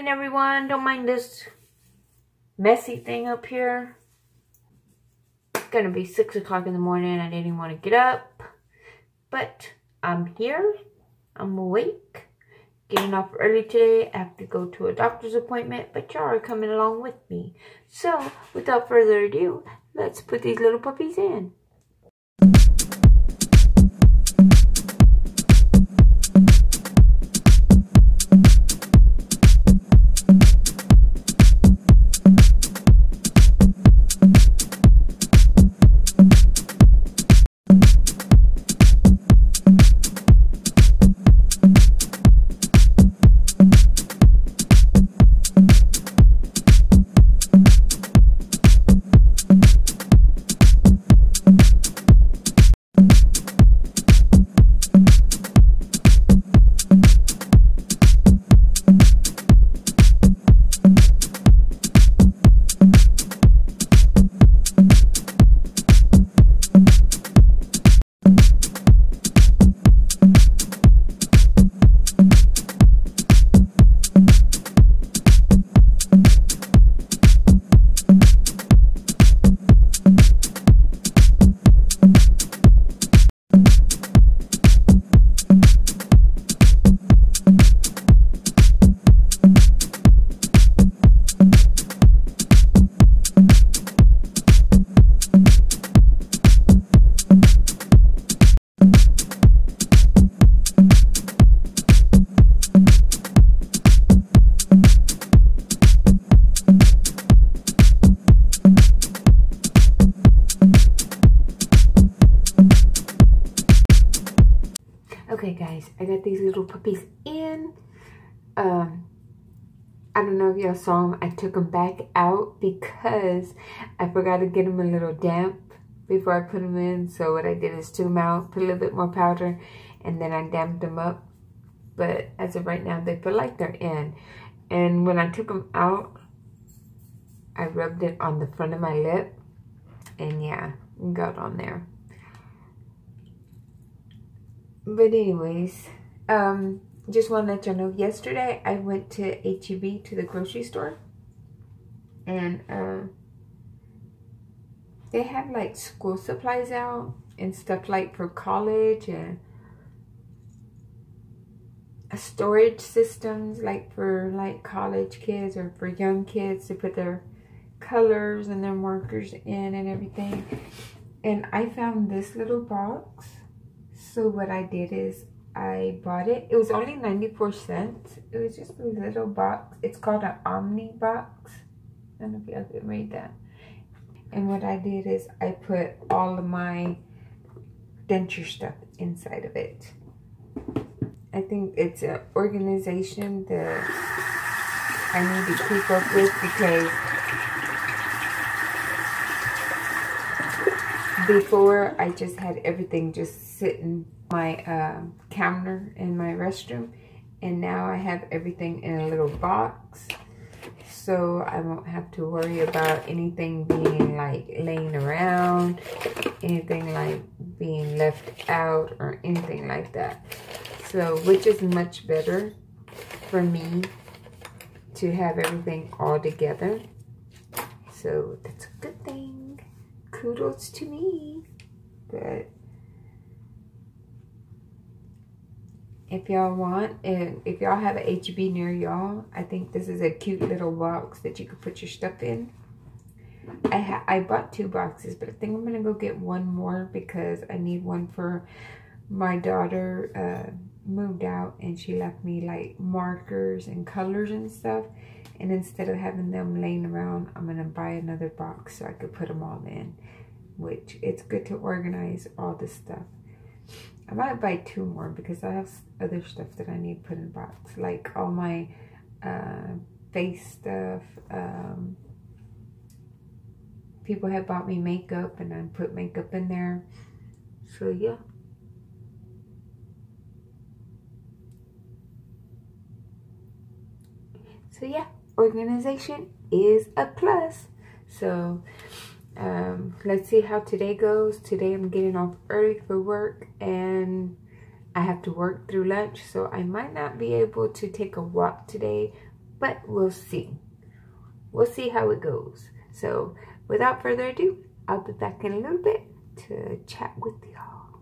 morning, everyone. Don't mind this messy thing up here. It's gonna be 6 o'clock in the morning. I didn't want to get up, but I'm here. I'm awake. Getting off early today. I have to go to a doctor's appointment, but y'all are coming along with me. So, without further ado, let's put these little puppies in. Okay guys, I got these little puppies in. I don't know if y'all saw them. I took them back out because I forgot to get them a little damp before I put them in. So what I did is took them out, put a little bit more powder, and then I damped them up. But as of right now, they feel like they're in. And when I took them out, I rubbed it on the front of my lip. And yeah, it got on there. But anyways, just want to let y'all know, yesterday I went to H-E-B, to the grocery store, and they had like school supplies out and stuff like for college, and storage systems like for like college kids or for young kids to put their colors and their markers in and everything. And I found this little box. So what I did is I bought it. It was only 94 cents. It was just a little box. It's called an Omni box. I don't know if y'all can read that. And what I did is I put all of my denture stuff inside of it. I think it's an organization that I need to keep up with, because before I just had everything just sitting my counter in my restroom, and now I have everything in a little box, so I won't have to worry about anything being like laying around, anything like being left out or anything like that. So which is much better for me to have everything all together. So that's a good thing. Kudos to me. But if y'all want, and if y'all have an H-E-B near y'all, I think this is a cute little box that you could put your stuff in. I bought 2 boxes, but I think I'm gonna go get one more because I need one for my daughter. Moved out and she left me like markers and colors and stuff, and instead of having them laying around, I'm gonna buy another box so I could put them all in, which it's good to organize all this stuff. I might buy 2 more because I have other stuff that I need to put in a box, like all my face stuff. People have bought me makeup and I put makeup in there. So yeah. So yeah, organization is a plus. So let's see how today goes. Today I'm getting off early for work and I have to work through lunch, so I might not be able to take a walk today, but we'll see. We'll see how it goes. So without further ado, I'll be back in a little bit to chat with y'all.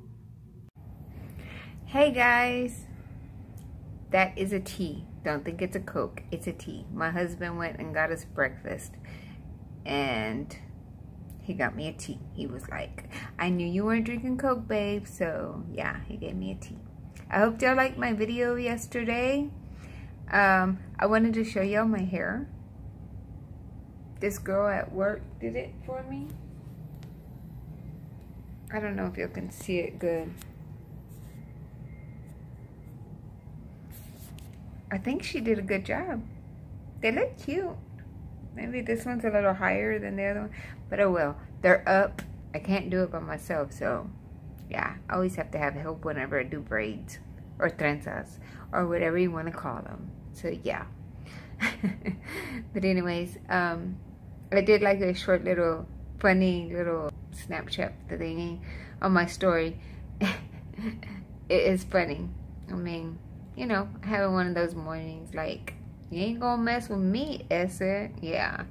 Hey guys, that is a tea. Don't think it's a Coke, it's a tea. My husband went and got us breakfast and he got me a tea. He was like, I knew you weren't drinking Coke, babe, so yeah, he gave me a tea. I hope y'all liked my video yesterday. I wanted to show y'all my hair. This girl at work did it for me. I don't know if you can see it good. I think she did a good job. They look cute. Maybe this one's a little higher than the other one, but oh well. They're up. I can't do it by myself, so yeah, I always have to have help whenever I do braids or trenzas or whatever you want to call them. So yeah. But anyways, I did like a short little funny little Snapchat thingy on my story. It is funny. I mean, you know, having one of those mornings like, you ain't gonna mess with me, Essa. Yeah,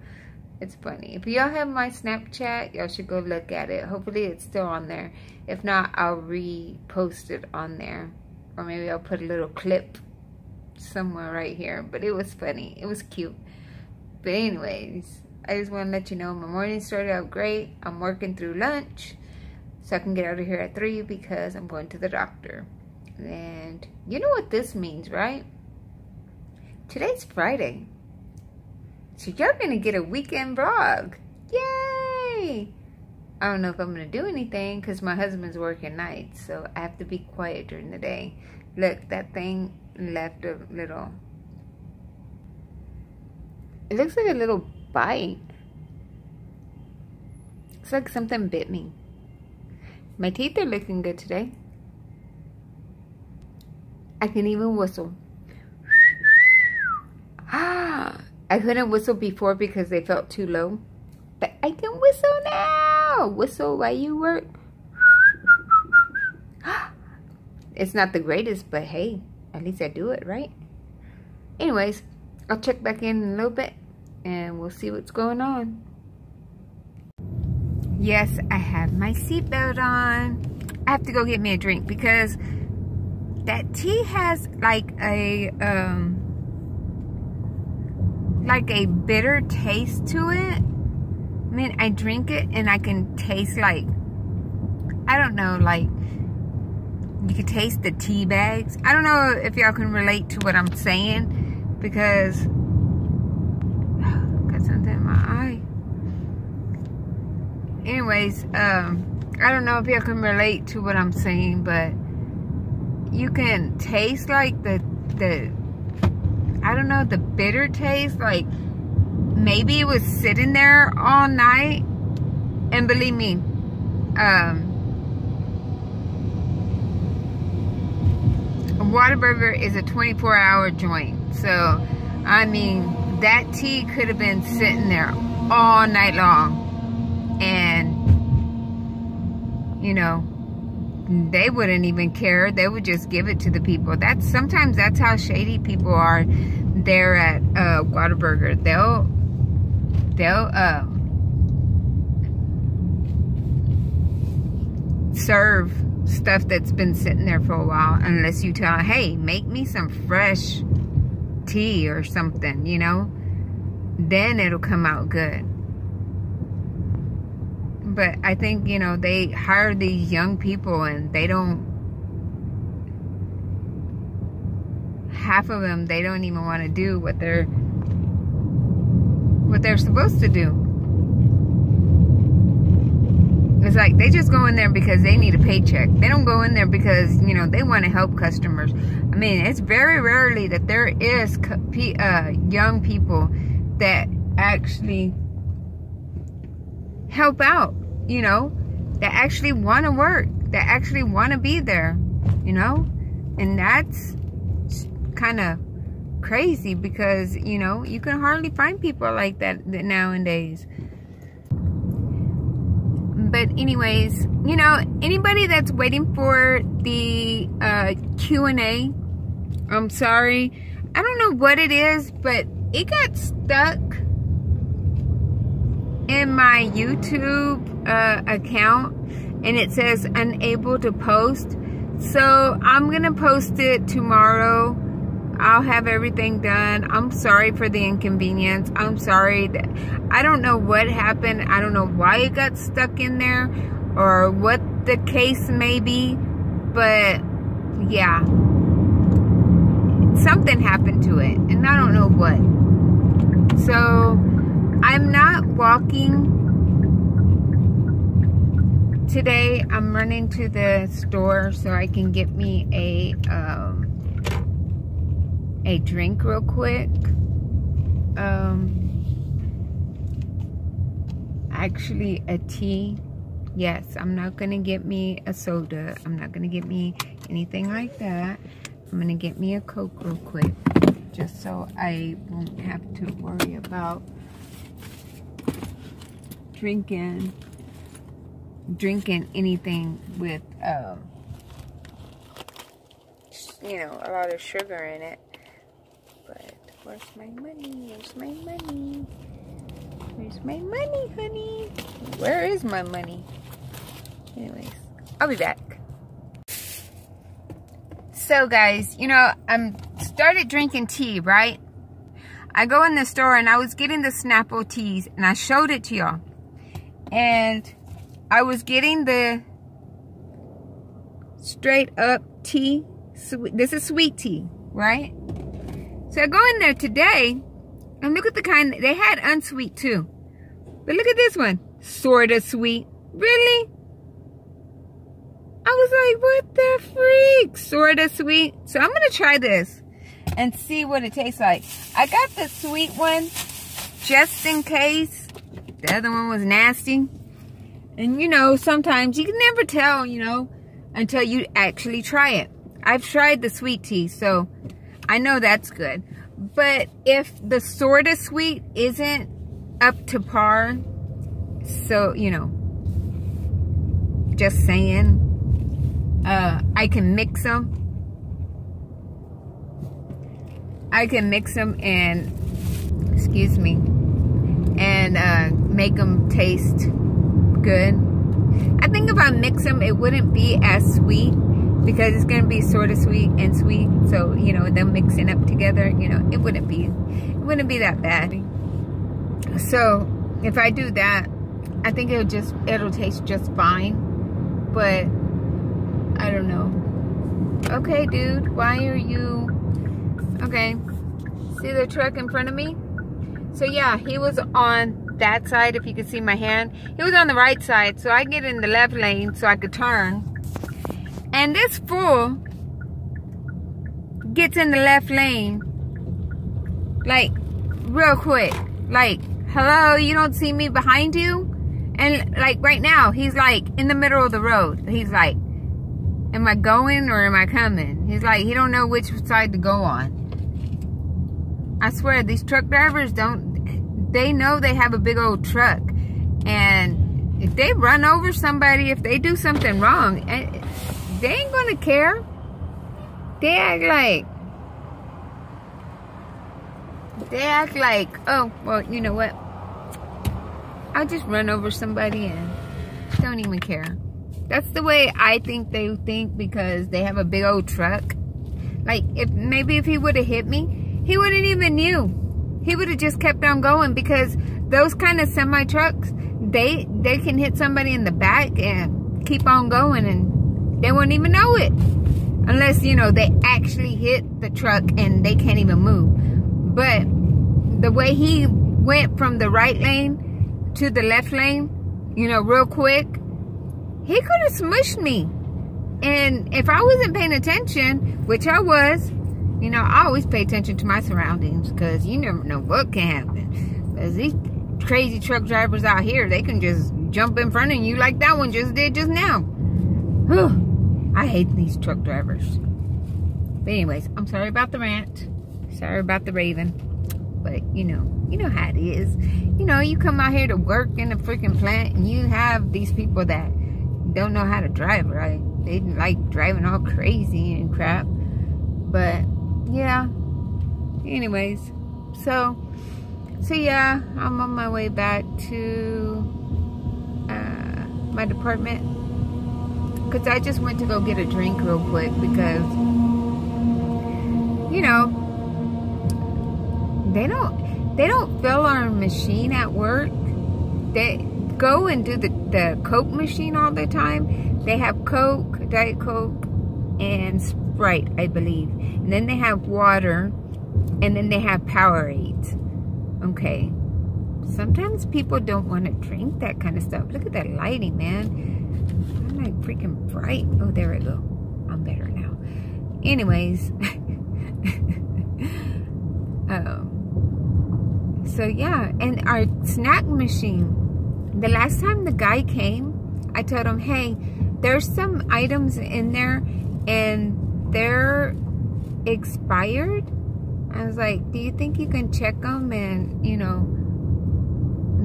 it's funny. If y'all have my Snapchat, y'all should go look at it. Hopefully it's still on there. If not, I'll repost it on there. Or maybe I'll put a little clip somewhere right here. But it was funny. It was cute. But anyways, I just want to let you know my morning started out great. I'm working through lunch so I can get out of here at 3 because I'm going to the doctor. And you know what this means, right? Today's Friday. So you're going to get a weekend vlog. Yay! I don't know if I'm going to do anything because my husband's working nights. So I have to be quiet during the day. Look, that thing left a little... It looks like a little bite. It's like something bit me. My teeth are looking good today. I can even whistle. I couldn't whistle before because they felt too low. But I can whistle now. Whistle while you work. It's not the greatest, but hey, at least I do it, right? Anyways, I'll check back in a little bit and we'll see what's going on. Yes, I have my seatbelt on. I have to go get me a drink because that tea has like a bitter taste to it. I mean, I drink it and I can taste like, I don't know, like you can taste the tea bags. I don't know if y'all can relate to what I'm saying because got something in my eye. Anyways, I don't know if y'all can relate to what I'm saying, but you can taste like the I don't know, the bitter taste, like maybe it was sitting there all night. And believe me, Whataburger is a 24-hour joint. So, I mean, that tea could have been sitting there all night long. And, you know, they wouldn't even care. They would just give it to the people. Sometimes that's how shady people are there at Whataburger. They'll serve stuff that's been sitting there for a while unless you tell them, hey, make me some fresh tea or something, you know, then it'll come out good. But I think, you know, they hire these young people and they don't, half of them, they don't even want to do what they're supposed to do. It's like they just go in there because they need a paycheck. They don't go in there because, you know, they want to help customers. I mean, it's very rarely that there is young people that actually help out, you know, that actually want to work, that actually want to be there, you know. And that's kind of crazy because, you know, you can hardly find people like that nowadays. But anyways, you know, anybody that's waiting for the Q&A, I'm sorry. I don't know what it is, but it got stuck in my YouTube account, and it says unable to post. So I'm gonna post it tomorrow. I'll have everything done. I'm sorry for the inconvenience. I'm sorry that I don't know what happened. I don't know why it got stuck in there or what the case may be, but yeah, something happened to it and I don't know what. So I'm not walking today. I'm running to the store so I can get me a drink real quick. Actually a tea. Yes, I'm not gonna get me a soda. I'm not gonna get me anything like that. I'm gonna get me a Coke real quick, just so I won't have to worry about drinking anything with you know, a lot of sugar in it. But where's my money? Where's my money? Where's my money, honey? Where is my money? Anyways, I'll be back. So guys, you know, I'm started drinking tea, right? I go in the store and I was getting the Snapple teas and I showed it to y'all. And I was getting the straight up tea. This is sweet tea, right? So I go in there today and look at the kind, they had unsweet too. But look at this one, sorta sweet. Really? I was like, what the freak? Sorta sweet. So I'm gonna try this and see what it tastes like. I got the sweet one just in case. The other one was nasty. And you know, sometimes you can never tell, you know, until you actually try it. I've tried the sweet tea, so I know that's good. But if the sorta sweet isn't up to par, so, you know, just saying, I can mix them. I can mix them and, excuse me, and make them taste good. I think if I mix them, it wouldn't be as sweet because it's gonna be sort of sweet and sweet. So, you know, them mixing up together, you know, it wouldn't be that bad. So if I do that, I think it'll taste just fine. But I don't know. Okay, dude, why are you? Okay, see the truck in front of me? So yeah, he was on that side, if you can see my hand. He was on the right side, so I get in the left lane so I could turn. And this fool gets in the left lane, like, real quick. Like, hello, you don't see me behind you? And, like, right now, he's, like, in the middle of the road. He's like, am I going or am I coming? He's like, he don't know which side to go on. I swear, these truck drivers they know they have a big old truck. And if they run over somebody, if they do something wrong, they ain't gonna care. They act like, oh, well, you know what? I'll just run over somebody and don't even care. That's the way I think they think because they have a big old truck. Like, maybe if he would have hit me, he wouldn't even knew. He would have just kept on going because those kind of semi-trucks, they can hit somebody in the back and keep on going and they won't even know it. Unless, you know, they actually hit the truck and they can't even move. But the way he went from the right lane to the left lane, you know, real quick, he could have smushed me. And if I wasn't paying attention, which I was, you know, I always pay attention to my surroundings because you never know what can happen. Because these crazy truck drivers out here, they can just jump in front of you like that one just did just now. Whew. I hate these truck drivers. But anyways, I'm sorry about the rant. Sorry about the raving. But, you know how it is. You know, you come out here to work in a freaking plant and you have these people that don't know how to drive right. They like driving all crazy and crap. But, yeah. Anyways, So yeah, I'm on my way back to my department, because I just went to go get a drink real quick, because, you know, they don't fill our machine at work. They go and do the Coke machine all the time. They have Coke, Diet Coke, and Sprite, I believe. And then they have water, and then they have Powerade. Okay. Sometimes people don't want to drink that kind of stuff. Look at that lighting, man. I'm like freaking bright. Oh, there we go. I'm better now. Anyways. So yeah, and our snack machine. The last time the guy came, I told him, hey, there's some items in there and they're expired. I was like, do you think you can check them and, you know,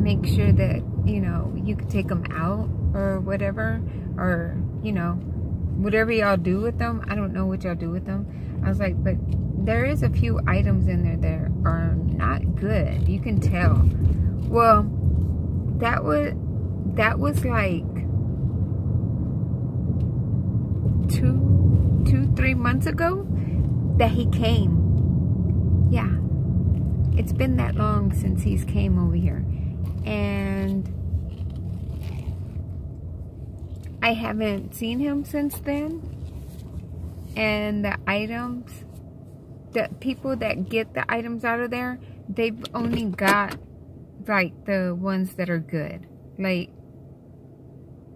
make sure that, you know, you could take them out or whatever, or, you know, whatever y'all do with them. I don't know what y'all do with them. I was like, but there is a few items in there that are not good. You can tell. Well, that was like 3 months ago that he came. Yeah, it's been that long since he's came over here, and I haven't seen him since then. And the items, the people that get the items out of there, they've only got like the ones that are good. Like,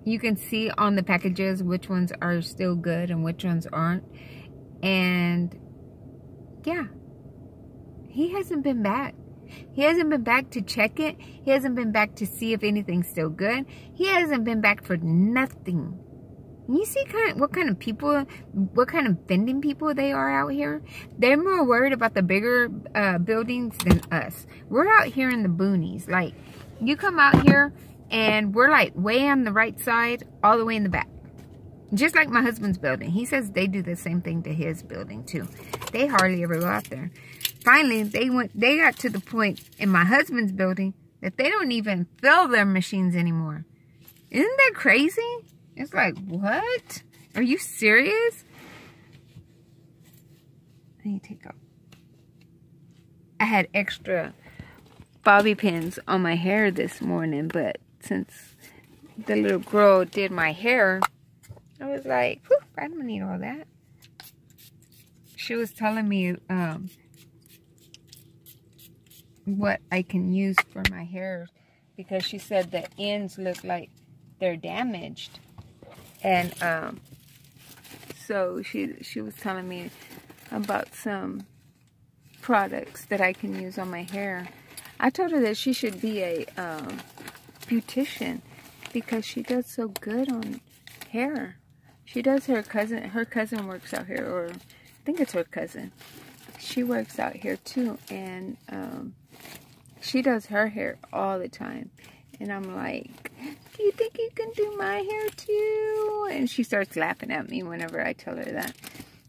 you can see on the packages which ones are still good and which ones aren't. And yeah, he hasn't been back. He hasn't been back to check it. He hasn't been back to see if anything's still good. He hasn't been back for nothing. You see what kind of people, what kind of vending people they are out here? They're more worried about the bigger buildings than us. We're out here in the boonies. Like, you come out here and we're like way on the right side, all the way in the back. Just like my husband's building. He says they do the same thing to his building too. They hardly ever go out there. Finally, they got to the point in my husband's building that they don't even fill their machines anymore. Isn't that crazy? It's like, what? Are you serious? I need to take off. I had extra bobby pins on my hair this morning, but since the little girl did my hair, I was like, whew, I don't need all that. She was telling me what I can use for my hair, because she said the ends look like they're damaged. And so she was telling me about some products that I can use on my hair. I told her that she should be a beautician, because she does so good on hair. She does, her cousin works out here, or I think it's her cousin. She works out here too, and she does her hair all the time. And I'm like, do you think you can do my hair too? And she starts laughing at me whenever I tell her that.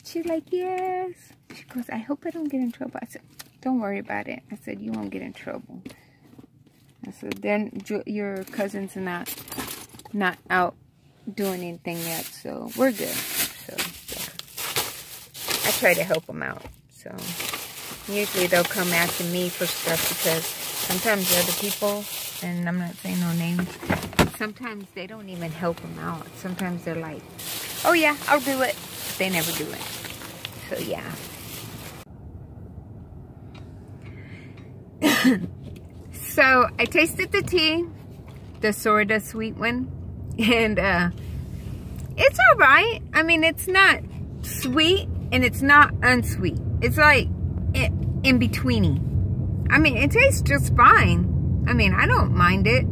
She's like, yes. She goes, I hope I don't get in trouble. I said, don't worry about it. I said, you won't get in trouble. I said, then your cousin's not out doing anything yet, so we're good. So yeah. I try to help them out. So usually they'll come asking me for stuff, because sometimes the other people, and I'm not saying no names, sometimes they don't even help them out. Sometimes they're like, oh yeah, I'll do it. But they never do it. So yeah. So I tasted the tea, the sorta sweet one, and it's alright. I mean, it's not sweet and it's not unsweet. It's like in betweeny. I mean, it tastes just fine. I mean, I don't mind it.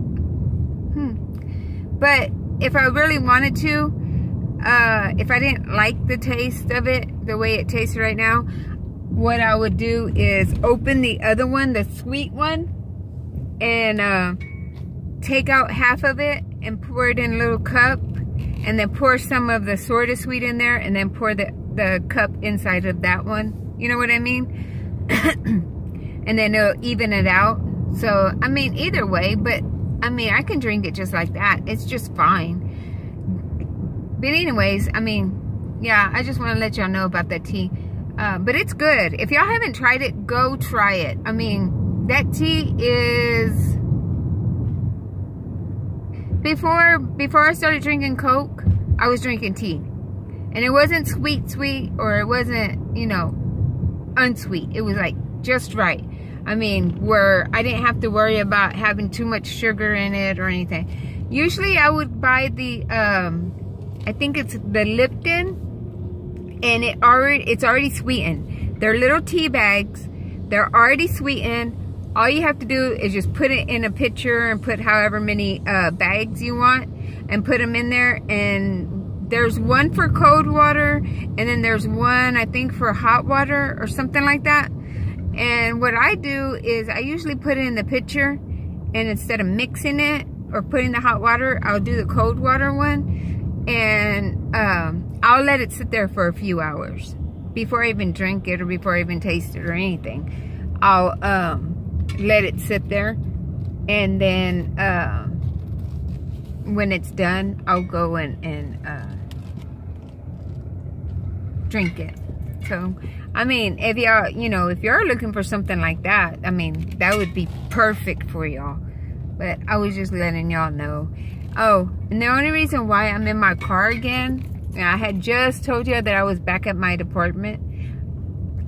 But if I really wanted to, if I didn't like the taste of it, the way it tastes right now, what I would do is open the other one, the sweet one, and take out half of it and pour it in a little cup, and then pour some of the sorta sweet in there, and then pour the cup inside of that one. You know what I mean? and then it'll even it out. So, I mean, either way, but I mean, I can drink it just like that. It's just fine. But anyways, I mean, yeah, I just want to let y'all know about that tea. But it's good. If y'all haven't tried it, go try it. I mean, that tea is... Before I started drinking Coke, I was drinking tea. And it wasn't sweet, or it wasn't, you know, unsweet. It was like just right. I mean, where I didn't have to worry about having too much sugar in it or anything. Usually I would buy the, I think it's the Lipton, and it's already sweetened. They're little tea bags. They're already sweetened. All you have to do is just put it in a pitcher and put however many bags you want and put them in there. And there's one for cold water, and then there's one, I think, for hot water or something like that. And what I do is I usually put it in the pitcher, and instead of mixing it or putting the hot water, I'll do the cold water one. And I'll let it sit there for a few hours before I even drink it or before I even taste it or anything. I'll let it sit there, and then when it's done, I'll go and drink it. So, I mean, if y'all, you know, if you're looking for something like that, I mean, that would be perfect for y'all. But I was just letting y'all know. Oh, and the only reason why I'm in my car again, and I had just told you that I was back at my department.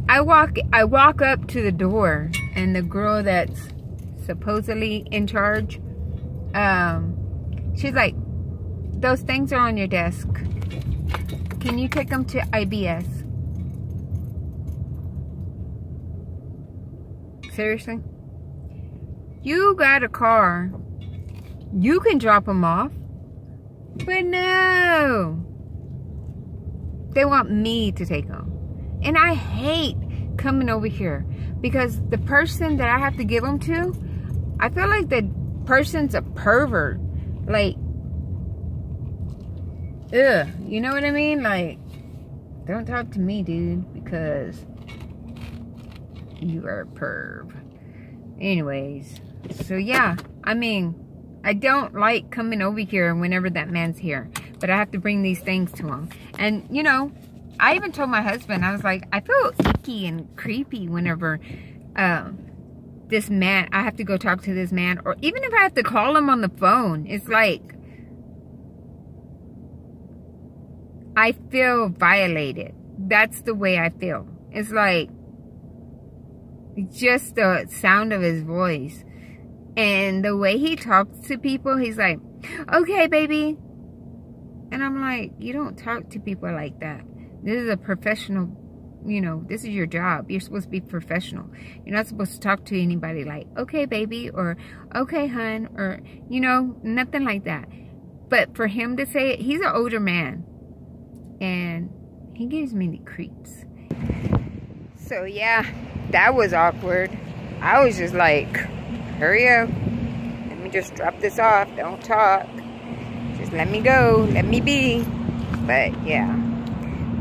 I walk up to the door, and the girl that's supposedly in charge, she's like, those things are on your desk. Can you take them to IBS? Seriously? You got a car. You can drop them off. But no. They want me to take them. And I hate coming over here because the person that I have to give them to, I feel like the person's a pervert. Like, ugh, you know what I mean? Like, don't talk to me, dude, because you are a perv. Anyways, so yeah, I mean, I don't like coming over here whenever that man's here, but I have to bring these things to him. And, you know, I even told my husband, I was like, I feel icky and creepy whenever this man, I have to go talk to this man, or even if I have to call him on the phone, it's like, I feel violated. That's the way I feel. It's like, just the sound of his voice and the way he talks to people, he's like, okay, baby. And I'm like, you don't talk to people like that. This is a professional, you know, this is your job. You're supposed to be professional. You're not supposed to talk to anybody like, okay, baby, or okay, hun, or, you know, nothing like that. But for him to say it, he's an older man, and he gives me the creeps. So yeah, that was awkward. I was just like, hurry up. Let me just drop this off. Don't talk. Just let me go. Let me be. But yeah.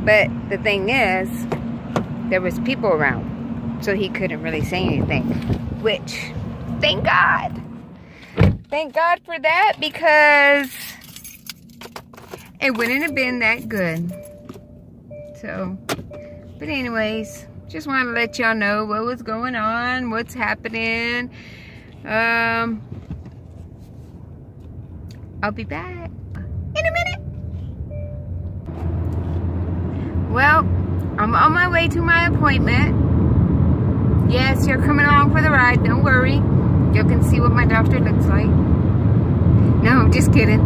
But the thing is, there was people around, so he couldn't really say anything. Which, thank God. Thank God for that, because it wouldn't have been that good. So, but anyways, just wanted to let y'all know what was going on, what's happening. I'll be back in a minute. Well, I'm on my way to my appointment. Yes, you're coming along for the ride. Don't worry. You can see what my doctor looks like. No, I'm just kidding.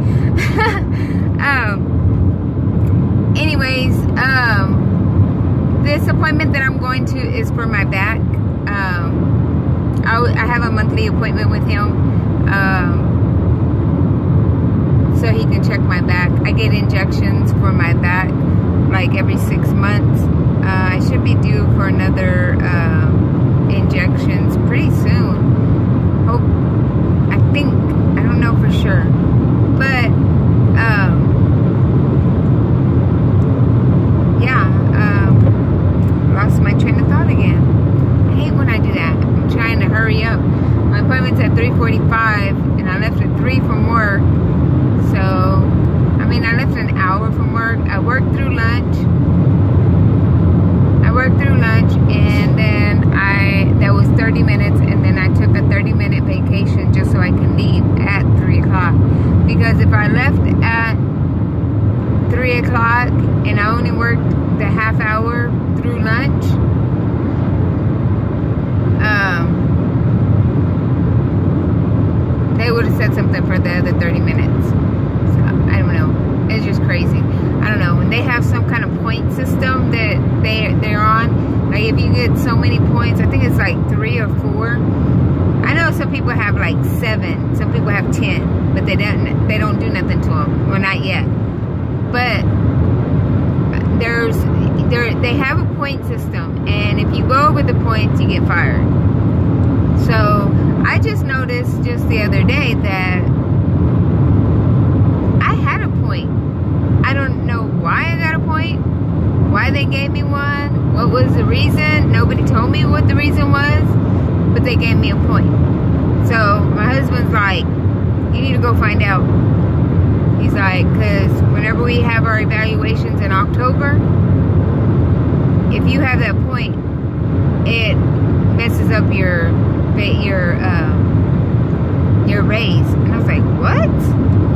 Anyways, this appointment that I'm going to is for my back. I have a monthly appointment with him. So he can check my back. I get injections for my back like every 6 months. I should be due for another injections pretty soon. I don't know for sure. But yeah, lost my train of thought again. I hate when I do that. I'm trying hour from work. I worked through lunch. And then that was 30 minutes, and then I took a 30-minute vacation just so I could leave at 3 o'clock. Because if I left at 3 o'clock and I only worked the half hour through lunch, they would have said something for the other 30 minutes. So, I don't know. It's just crazy. I don't know. When they have some kind of point system that they're on, like if you get so many points, I think it's like 3 or 4. I know some people have like 7, some people have 10, but they don't do nothing to them. Well, not yet. But they have a point system, and if you go over the points, you get fired. So I just noticed just the other day that I had a point. I don't know why I got a point, why they gave me one, what was the reason. Nobody told me what the reason was, but they gave me a point. So my husband's like, you need to go find out. He's like, because whenever we have our evaluations in October, if you have that point, it messes up your raise. And I was like, what?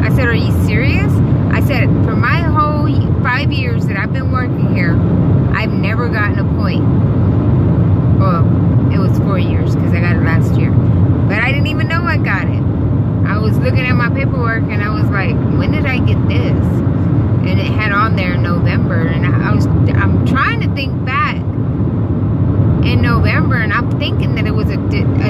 I said, are you serious? I said, for my whole 5 years that I've been working here, I've never gotten a point. Well, it was 4 years because I got it last year. But I didn't even know I got it. I was looking at my paperwork and I was like, when did I get this? And it had on there November, and I'm trying to think back in November, and I'm thinking that it was a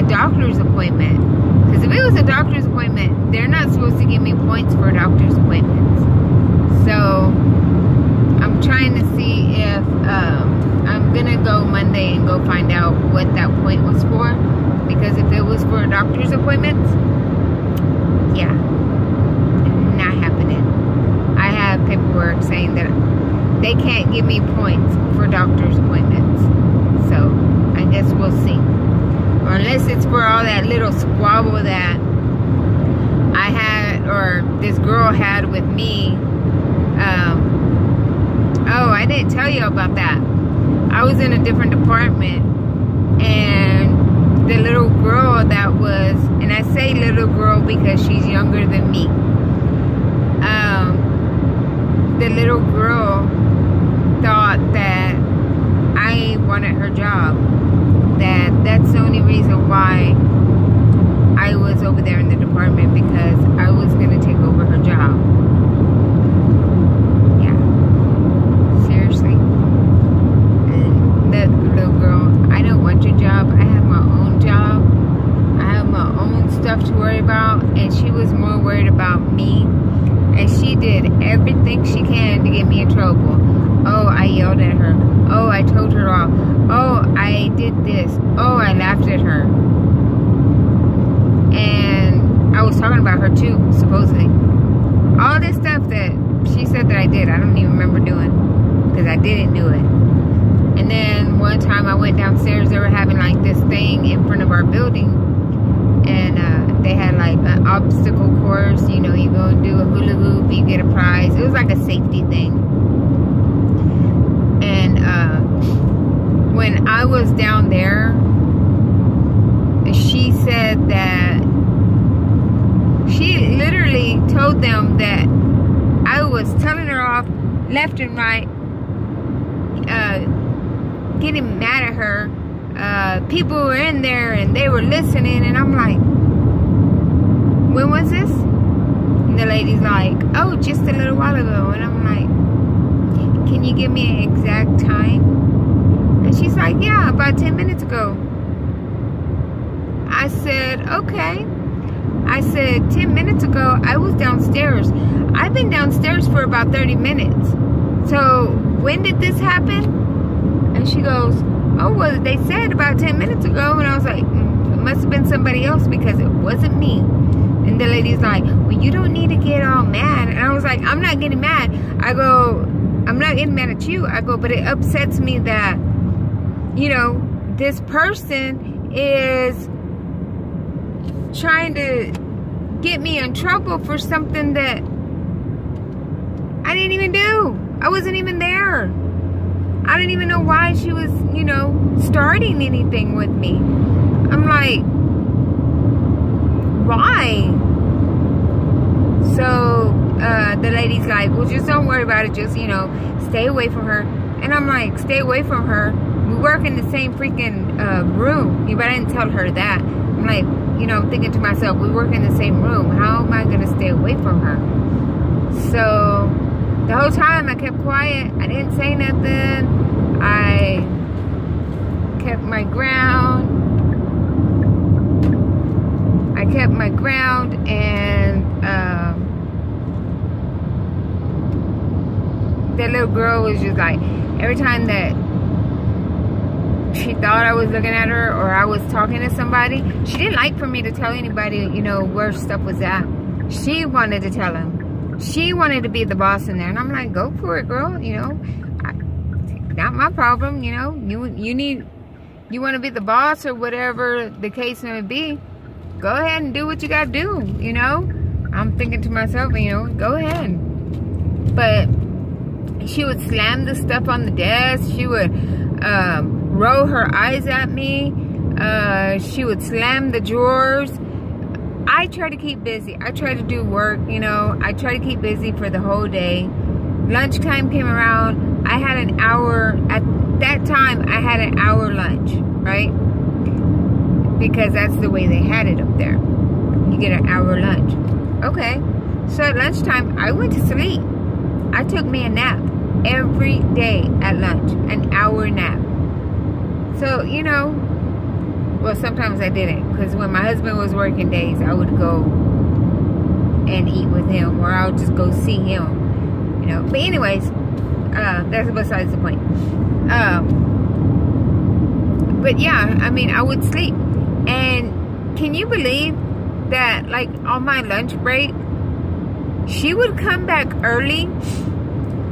doctor's appointment. Because if it was a doctor's appointment, they're not supposed to give me points for doctor's appointments. So I'm trying to see if I'm gonna go Monday and go find out what that point was for. Because if it was for doctor's appointments, yeah, not happening. I have paperwork saying that they can't give me points for doctor's appointments. So I guess we'll see. Or unless it's for all that little squabble that I had, or this girl had with me. Oh, I didn't tell you about that. I was in a different department, and the little girl that was, and I say little girl because she's younger than me. The little girl thought that I wanted her job. That's the only reason why I was over there in the department, because I was going to take over her job. Yeah. Seriously. That little girl, I don't want your job. I have my own job. I have my own stuff to worry about. And she was more worried about me. And she did everything she can to get me in trouble. Oh, I yelled at her. Oh, I told her off. Oh, I did this. Oh, I laughed at her. And I was talking about her too, supposedly. All this stuff that she said that I did, I don't even remember doing. Because I didn't do it. And then one time I went downstairs, they were having like this thing in front of our building. And they had like an obstacle course. You know, you go and do a hula hoop, you get a prize. It was like a safety thing. And when I was down there, she said that she literally told them that I was telling her off left and right, getting mad at her. People were in there and they were listening, and I'm like, when was this? And the lady's like, oh, just a little while ago. And I'm like, can you give me an exact time? And she's like, yeah, about 10 minutes ago. I said, okay. I said, 10 minutes ago, I was downstairs. I've been downstairs for about 30 minutes. So when did this happen? And she goes, oh, well, they said about 10 minutes ago. And I was like, it must have been somebody else, because it wasn't me. And the lady's like, well, you don't need to get all mad. And I was like, I'm not getting mad. I go, I'm not getting mad at you. I go, but it upsets me that, you know, this person is trying to get me in trouble for something that I didn't even do. I wasn't even there. I didn't even know why she was, you know, starting anything with me. I'm like, why? So the lady's like, well, just don't worry about it. Just, you know, stay away from her. And I'm like, stay away from her? We work in the same freaking room. But I didn't tell her that. I'm like, you know, I'm thinking to myself, we work in the same room. How am I going to stay away from her? So the whole time I kept quiet. I didn't say nothing. I kept my ground. And that little girl was just like, every time that she thought I was looking at her or I was talking to somebody, she didn't like for me to tell anybody, you know, where stuff was at. She wanted to tell them. She wanted to be the boss in there. And I'm like, go for it, girl. You know, not my problem. You know, you want to be the boss or whatever the case may be. Go ahead and do what you got to do, you know. I'm thinking to myself, you know, go ahead. But she would slam the stuff on the desk. She would roll her eyes at me. She would slam the drawers. I try to keep busy. I try to do work, you know. I try to keep busy for the whole day. Lunchtime came around. I had an hour. At that time, I had an hour lunch, right? Because that's the way they had it up there. You get an hour lunch. Okay. So at lunchtime, I went to sleep. I took me a nap every day at lunch. An hour nap. So, you know, well, sometimes I didn't. Because when my husband was working days, I would go and eat with him. Or I would just go see him. You know. But anyways, that's besides the point. But yeah, I mean, I would sleep. And can you believe that, like, on my lunch break, she would come back early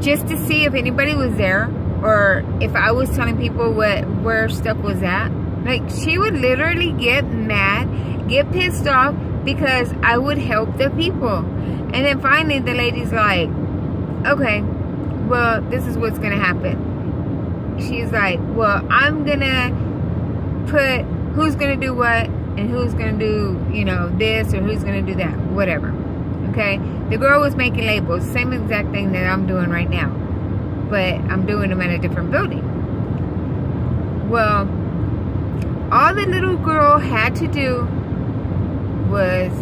just to see if anybody was there or if I was telling people where stuff was at. Like, she would literally get mad, get pissed off because I would help the people. And then finally the lady's like, okay, well, this is what's gonna happen. She's like, well, I'm gonna put who's gonna do what and who's gonna do, you know, this or who's gonna do that, whatever. Okay, the girl was making labels, same exact thing that I'm doing right now, but I'm doing them at a different building. Well, all the little girl had to do was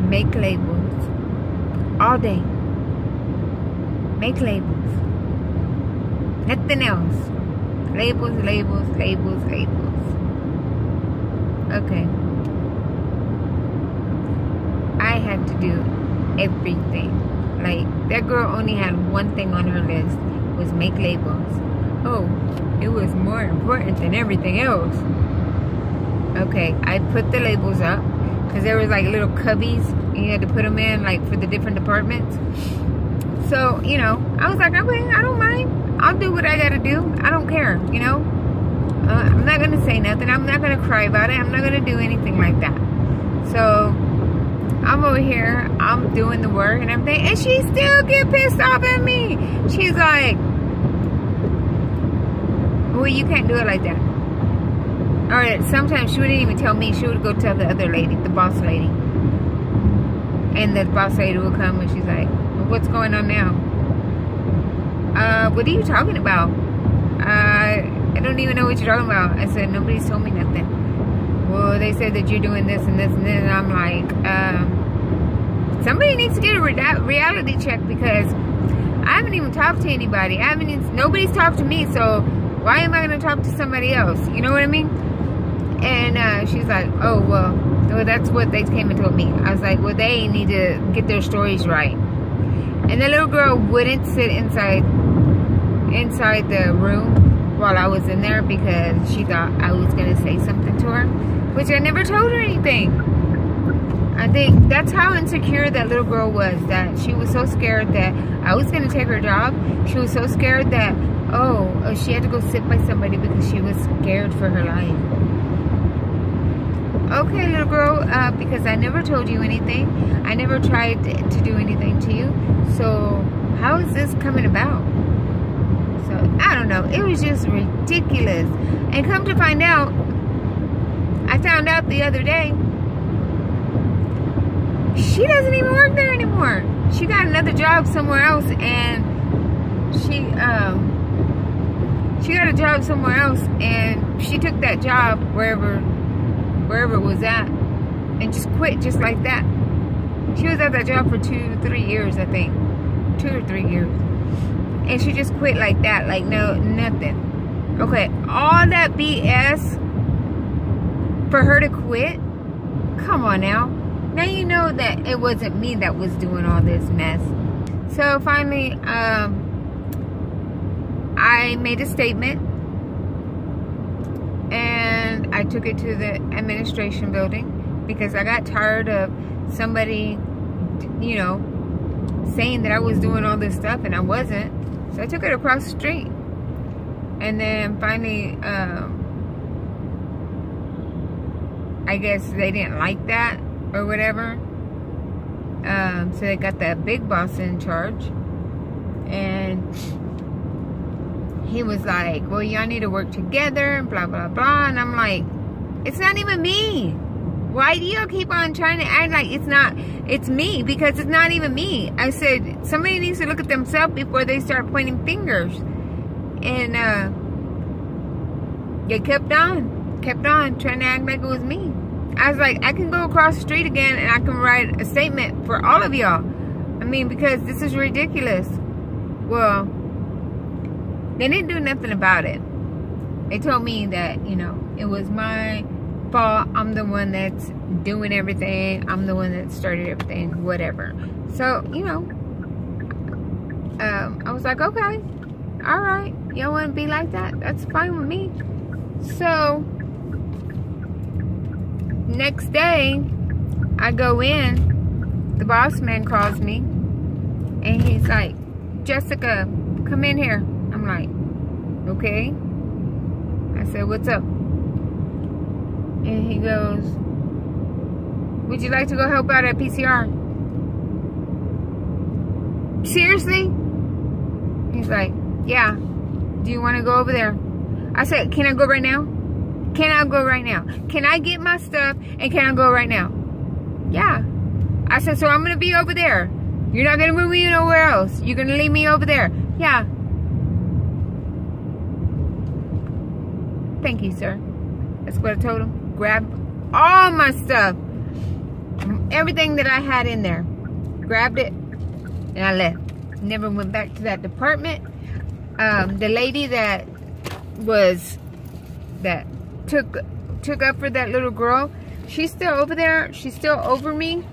make labels all day. Make labels, nothing else. Labels, labels, labels, labels. Okay. I had to do everything. Like, that girl only had one thing on her list, was make labels. Oh, it was more important than everything else. Okay, I put the labels up because there was like little cubbies you had to put them in, like, for the different departments. So, you know, I was like, okay, I don't mind. I'll do what I gotta do. I don't care, you know. I'm not gonna say nothing. I'm not gonna cry about it. I'm not gonna do anything like that. So I'm over here. I'm doing the work and everything, and she still get pissed off at me. She's like, "Well, you can't do it like that." Or sometimes she wouldn't even tell me. She would go tell the other lady, the boss lady, and the boss lady would come and she's like, well, "What's going on now?" What are you talking about? I don't even know what you're talking about. I said, nobody's told me nothing. Well, they said that you're doing this and this and this. And I'm like, somebody needs to get a reality check because I haven't even talked to anybody. Nobody's talked to me. So why am I going to talk to somebody else? You know what I mean? And she's like, oh, well, that's what they came and told me. I was like, well, they need to get their stories right. And the little girl wouldn't sit inside the room while I was in there because she thought I was going to say something to her, which I never told her anything. I think that's how insecure that little girl was, that she was so scared that I was going to take her job. She was so scared that, oh, she had to go sit by somebody because she was scared for her life. Okay, little girl, because I never told you anything. I never tried to do anything to you. So how is this coming about? So, I don't know. It was just ridiculous. And come to find out, I found out the other day, she doesn't even work there anymore. She got another job somewhere else, and she got a job somewhere else, and she took that job wherever it was at, and just quit just like that. She was at that job for 2-3 years, I think. 2 or 3 years. And she just quit like that, like no, nothing. Okay, all that BS for her to quit? Come on now. Now you know that it wasn't me that was doing all this mess. So finally, I made a statement. And I took it to the administration building because I got tired of somebody, you know, saying that I was doing all this stuff and I wasn't. So I took it across the street. And then finally, I guess they didn't like that or whatever. So they got that big boss in charge. And he was like, well, y'all need to work together, blah, blah, blah. And I'm like, it's not even me. Why do y'all keep on trying to act like it's me? Because it's not even me. I said, somebody needs to look at themselves before they start pointing fingers. And they kept on trying to act like it was me. I was like, I can go across the street again and I can write a statement for all of y'all. I mean, because this is ridiculous. Well, they didn't do nothing about it. They told me that, you know, it was my fault. I'm the one that's doing everything. I'm the one that started everything, whatever. So, you know, I was like, okay, all right. Y'all want to be like that? That's fine with me. So, next day, I go in. The boss man calls me. And he's like, Jessica, come in here. I'm like, okay. I said, what's up? And he goes, would you like to go help out at PCR? Seriously? He's like, yeah. Do you want to go over there? I said, can I go right now? Can I go right now? Can I get my stuff and can I go right now? Yeah. I said, so I'm going to be over there. You're not going to move me nowhere else. You're going to leave me over there. Yeah. Thank you, sir. That's what I told him. Grab all my stuff. Everything that I had in there. Grabbed it. And I left. Never went back to that department. The lady that took up for that little girl, she's still over there. She's still over me.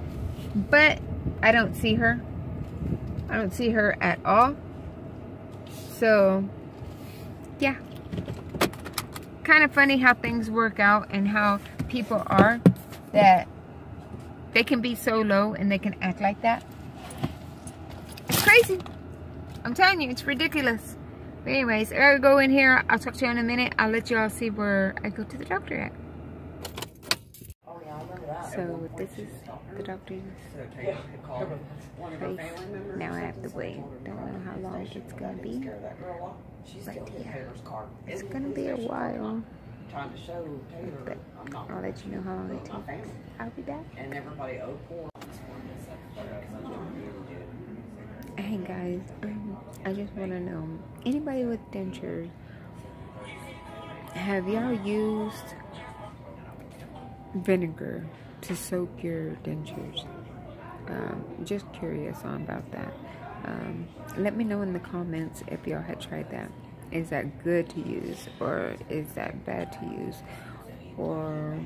But I don't see her. I don't see her at all. So, yeah. Kind of funny how things work out and how people are, that they can be so low and they can act like that. It's crazy. I'm telling you, it's ridiculous. But anyways, I gotta go in here. I'll talk to you in a minute. I'll let you all see where I go to the doctor at. So this is the doctor's place. Now I have to wait. Don't know how long it's gonna be. But yeah, it's gonna be a while. But I'll let you know how long it takes. I'll be back. Hey guys, I just want to know, anybody with dentures, have y'all used vinegar to soak your dentures? Just curious about that. Let me know in the comments if y'all had tried that. Is that good to use, or is that bad to use, or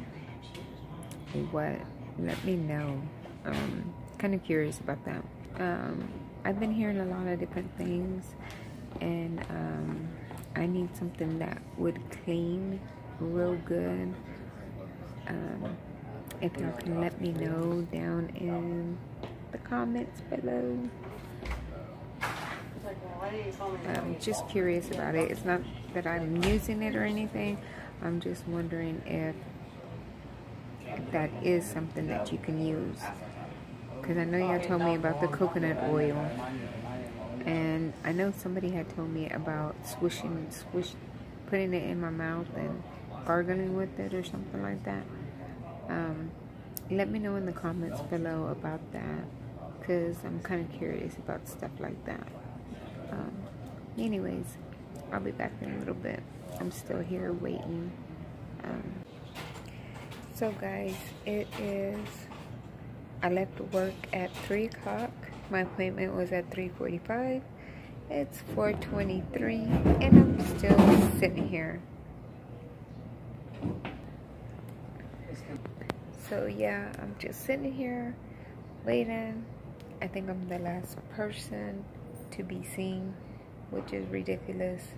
what? Let me know. Kind of curious about that. I've been hearing a lot of different things, and I need something that would clean real good. If y'all can let me know down in the comments below. I'm just curious about it. It's not that I'm using it or anything. I'm just wondering if that is something that you can use. Because I know y'all told me about the coconut oil. And I know somebody had told me about putting it in my mouth and gargling with it or something like that. Let me know in the comments below about that, because I'm kind of curious about stuff like that. Anyways, I'll be back in a little bit. I'm still here waiting. So guys, I left work at 3 o'clock. My appointment was at 3:45. It's 4:23 and I'm still sitting here. So yeah, I'm just sitting here waiting. I think I'm the last person to be seen, which is ridiculous.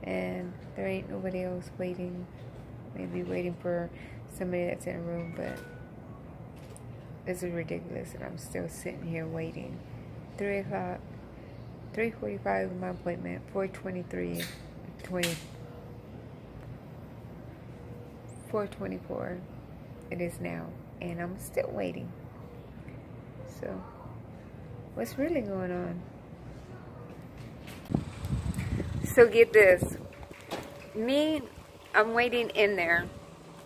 And there ain't nobody else waiting. Maybe waiting for somebody that's in a room, but this is ridiculous and I'm still sitting here waiting. 3 o'clock, 3:45 was my appointment, 4:24 it is now, and I'm still waiting. So what's really going on? So get this, I'm waiting in there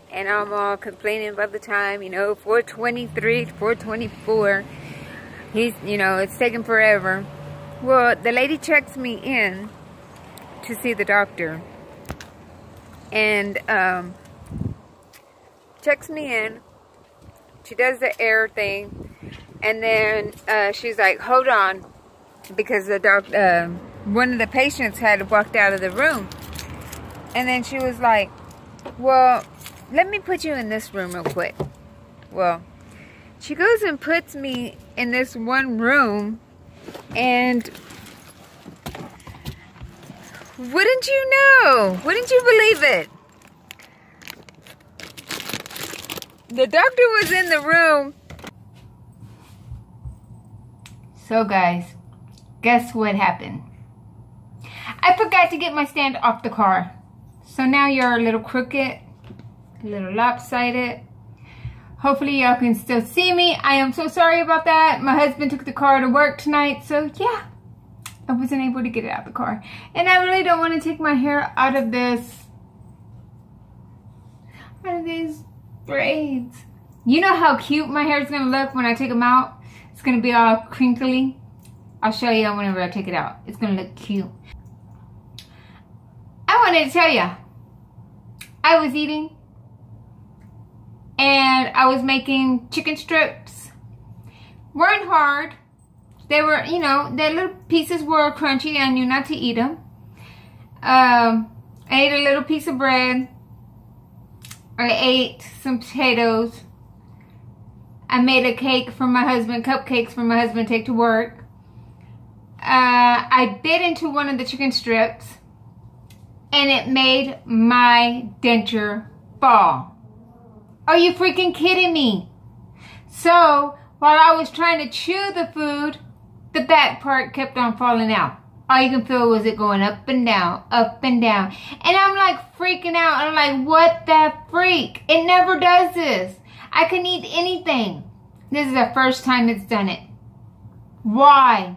and I'm all complaining about the time, 4:23, 4:24. It's taking forever. Well, the lady checks me in to see the doctor. And checks me in. She does the air thing. And then she's like, hold on. Because the one of the patients had walked out of the room. And then she was like, well, let me put you in this room real quick. Well, she goes and puts me in this one room, and wouldn't you know? Wouldn't you believe it? The doctor was in the room. So guys, guess what happened? I forgot to get my stand off the car. So now you're a little crooked, a little lopsided. Hopefully y'all can still see me. I am so sorry about that. My husband took the car to work tonight, so yeah, I wasn't able to get it out of the car. And I really don't want to take my hair out of these braids. You know how cute my hair is going to look when I take them out? It's going to be all crinkly. I'll show you whenever I take it out. It's going to look cute. I wanted to tell you, I was eating and I was making chicken strips. Weren't hard. They were, the little pieces were crunchy. I knew not to eat them. I ate a little piece of bread. I ate some potatoes. I made a cake for my husband, cupcakes for my husband to take to work. I bit into one of the chicken strips and it made my denture fall. Are you freaking kidding me? So, while I was trying to chew the food, the back part kept on falling out. All you can feel was it going up and down, up and down. And I'm like freaking out. I'm like, what the freak? It never does this. I can eat anything. This is the first time it's done it. Why?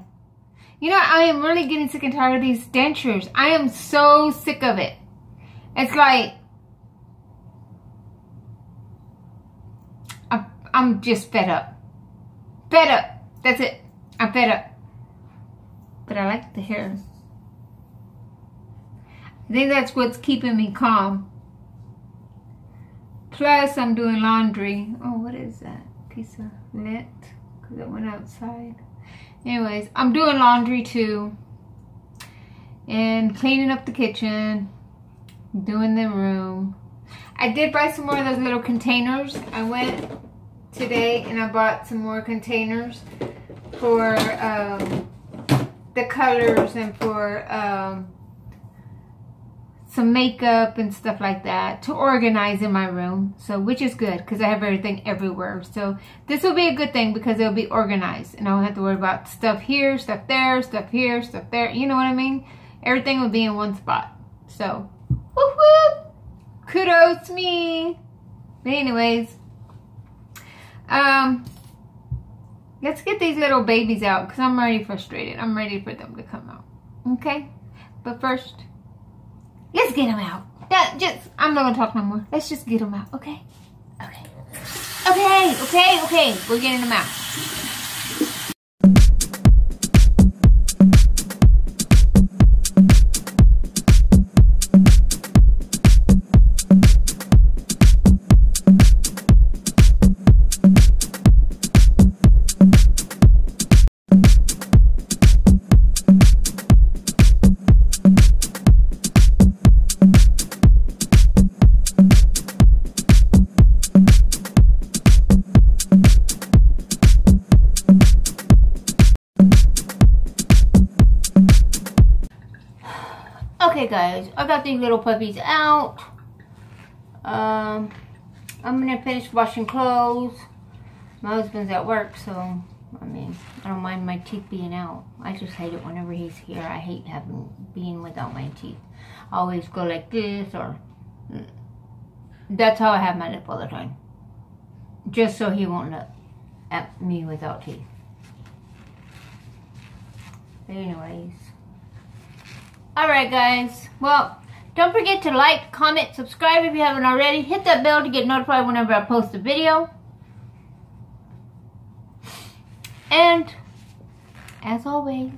I am really getting sick and tired of these dentures. I am so sick of it. It's like, I'm just fed up. Fed up. That's it. I'm fed up. But I like the hair. I think that's what's keeping me calm. Plus, I'm doing laundry. Oh, what is that? Piece of net? Because it went outside. Anyways, I'm doing laundry too. And cleaning up the kitchen. Doing the room. I did buy some more of those little containers. I went today and I bought some more containers for the colors and for some makeup and stuff like that to organize in my room. So, which is good because I have everything everywhere. So this will be a good thing because it'll be organized and I won't have to worry about stuff here, stuff there, stuff here, stuff there. You know what I mean? Everything will be in one spot. So, whoop whoop! Kudos me. But anyways, Let's get these little babies out because I'm already frustrated. I'm ready for them to come out. Okay? But first, let's get them out. I'm not going to talk no more. Let's just get them out. Okay? Okay. Okay. We're getting them out. Okay guys, I got these little puppies out. I'm gonna finish washing clothes. My husband's at work, so I mean, I don't mind my teeth being out. I just hate it whenever he's here. I hate being without my teeth. I always go like this, or that's how I have my lip all the time. Just so he won't look at me without teeth. Anyways. Alright guys, well, don't forget to like, comment, subscribe if you haven't already. Hit that bell to get notified whenever I post a video. And, as always,